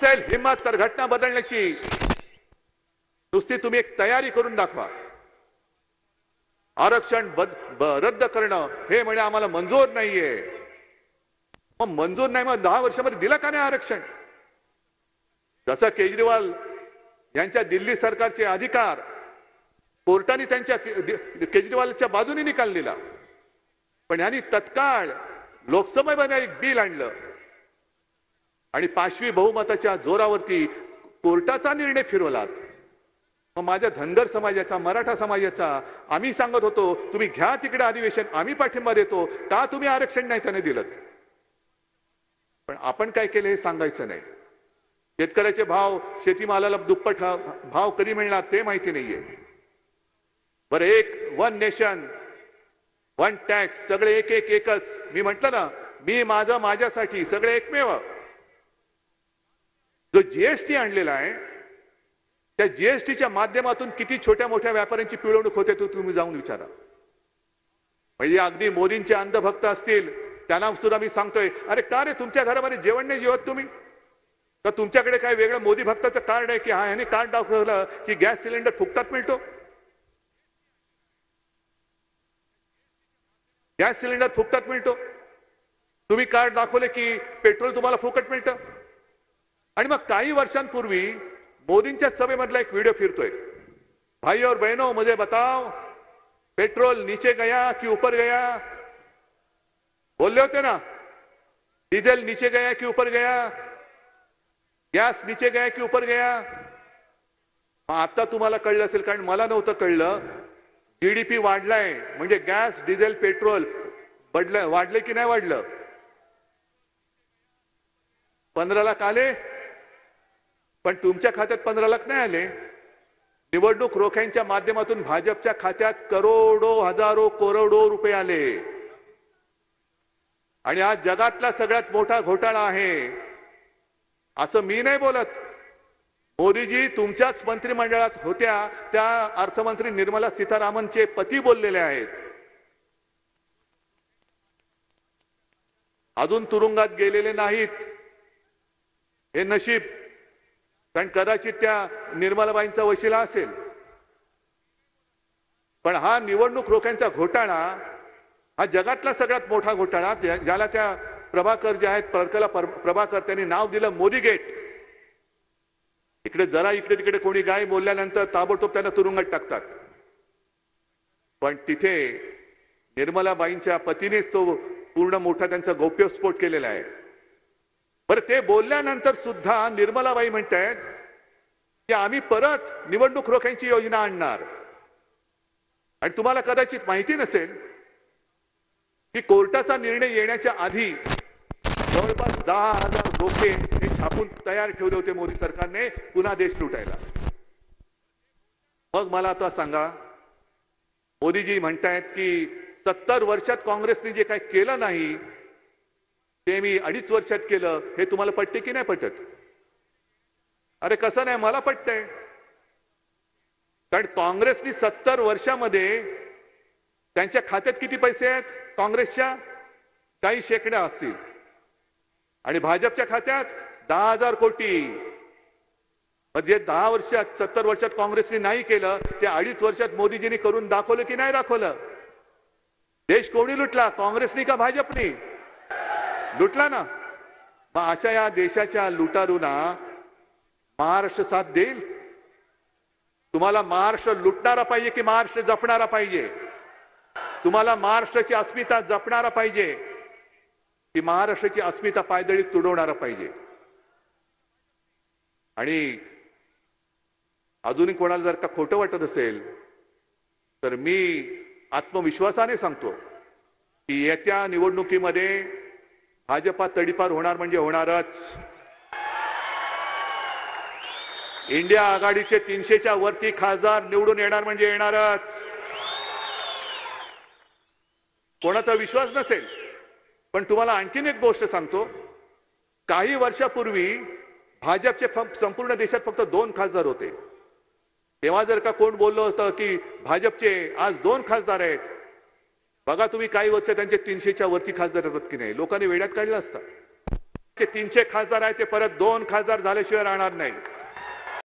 नसेल हिम्मत तर घटना बदलण्याची नुसती तुम्ही एक तयारी करून दाखवा. आरक्षण रद्द करणं हे म्हणे आम्हाला मंजूर नाहीये. मग मंजूर नाही मग 10 वर्षामध्ये दिलं का नाही आरक्षण? जसं केजरीवाल यांच्या दिल्ली सरकारचे अधिकार कोर्टाने त्यांच्या केजरीवालच्या बाजूने निकाल दिला, पण यांनी तत्काळ लोकसभेमध्ये एक बिल आणलं आणि 5वी बहुमताच्या जोरावरती कोर्टाचा निर्णय फिरवला. मग माझ्या धनगर समाजाचा मराठा समाजाचा आम्ही सांगत होतो तुम्ही घ्या तिकडे अधिवेशन, आम्ही पाठिंबा देतो, का तुम्ही आरक्षण नाही त्याने दिलं? पण आपण काय केलं हे सांगायचं नाही. शेतकऱ्याचे भाव शेतीमालाला दुप्पट भाव कधी मिळणार ते माहिती नाहीये. बरं एक वन नेशन वन टॅक्स सगळे एक एक एकच. मी म्हटलं ना मी माझं माझ्यासाठी सगळे एकमेव. जो जीएसटी आणलेला आहे त्या जीएसटीच्या माध्यमातून किती छोट्या मोठ्या व्यापाऱ्यांची पिळवणूक होते तो तुम्ही जाऊन विचारा. म्हणजे अगदी मोदींचे अंधभक्त असतील त्यांना सुद्धा मी सांगतोय अरे का रे तुमच्या घरामध्ये जेवण नाही जेवत तुम्ही? तर तुमच्याकडे काय वेगळं मोदी भक्ताचं कार्ड आहे की हा ह्याने कार्ड दाखवलं की गॅस सिलेंडर फुकटात मिळतो? गॅस सिलेंडर फुकटात मिळतो. तुम्ही कार्ड दाखवले की पेट्रोल तुम्हाला फुकट मिळतं. आणि मग काही वर्षांपूर्वी मोदींच्या सभेमधला एक व्हिडिओ फिरतोय. भाई और बहनों मुझे बताओ पेट्रोल नीचे गया कि ऊपर गया? बोलले होते ना डीजल नीचे गया कि ऊपर गया, गॅस नीचे गया कि ऊपर गया? आता तुम्हाला कळलं असेल कारण मला नव्हतं कळलं. जीडीपी वाढलाय म्हणजे गॅस डिझेल पेट्रोल वाढले की नाही वाढलं? 15 लाख आले पण तुमच्या खात्यात 15 लाख नाही आले. निवडणूक रोख्यांच्या माध्यमातून भाजपच्या खात्यात करोडो हजारो करोडो रुपये आले. आणि आज जगातला सगळ्यात मोठा घोटाळा आहे असं मी नाही बोलत. मोदीजी तुमच्याच मंत्रिमंडळात होत्या त्या अर्थमंत्री निर्मला सीतारामनचे पती बोललेले आहेत. अजून तुरुंगात गेलेले नाहीत हे नशीब, कारण कदाचित त्या निर्मलाबाईंचा वशिला असेल. पण हा निवडणूक रोख्यांचा घोटाळा हा जगातला सगळ्यात मोठा घोटाळा ज्याला त्या प्रभाकर जे आहेत प्रकला प्रभाकर त्यांनी नाव दिलं मोदी गेट. इकडे जरा इकडे तिकडे कोणी गाय बोलल्यानंतर ताबडतोब त्यांना तुरुंगात टाकतात. पण तिथे निर्मलाबाईंच्या पतीनेच तो पूर्ण मोठा त्यांचा गौप्यस्फोट केलेला आहे. बरं ते बोलल्यानंतर सुद्धा निर्मलाबाई म्हणतायत की आम्ही परत निवडणूक रोख्यांची योजना आणणार. आणि तुम्हाला कदाचित माहिती नसेल की कोर्टाचा निर्णय येण्याच्या आधी जवळपास 10,000 रोखे हे छापून तयार ठेवले होते मोदी सरकारने पुन्हा देश लुटायला. मग मला आता सांगा मोदीजी म्हणतायत की 70 वर्षात काँग्रेसने जे काही केलं नाही ते मी 2.5 वर्षात केलं. हे तुम्हाला पटते की नाही पटत? अरे कसं नाही मला पटतंय. कारण काँग्रेसने 70 वर्षामध्ये त्यांच्या खात्यात किती पैसे आहेत काँग्रेसच्या? काही शेकड्या असतील. आणि भाजपच्या खात्यात 10,000 कोटी. म्हणजे 10 वर्षात 70 वर्षात काँग्रेसने नाही केलं ते 2.5 वर्षात मोदीजींनी करून दाखवलं की नाही दाखवलं? देश कोणी लुटला, काँग्रेसनी का भाजपनी? लुटला ना. मग अशा या देशाच्या लुटारूंना महाराष्ट्र साथ देईल? तुम्हाला महाराष्ट्र लुटणारा पाहिजे की महाराष्ट्र जपणारा पाहिजे? तुम्हाला महाराष्ट्राची अस्मिता जपणारा पाहिजे की महाराष्ट्राची अस्मिता पायदळीत तुडवणारा पाहिजे? आणि अजूनही कोणाला जर का खोटं वाटत असेल तर मी आत्मविश्वासाने सांगतो की येत्या निवडणुकीमध्ये भाजपा तडीपार होणार म्हणजे होणारच. इंडिया आघाडीचे 300च्या वरती खासदार निवडून येणार म्हणजे येणारच. कोणाचा विश्वास नसेल पण तुम्हाला आणखीन एक गोष्ट सांगतो. काही वर्षापूर्वी भाजपचे संपूर्ण देशात फक्त 2 खासदार होते. तेव्हा जर का कोण बोललं होतं की भाजपचे आज 2 खासदार आहेत, बघा तुम्ही काही वर्ष त्यांचे 300च्या वरती खासदार होतात की नाही, लोकांनी वेड्यात काढलं असतं. 300 खासदार आहे ते परत 2 खासदार झाल्याशिवाय राहणार नाही.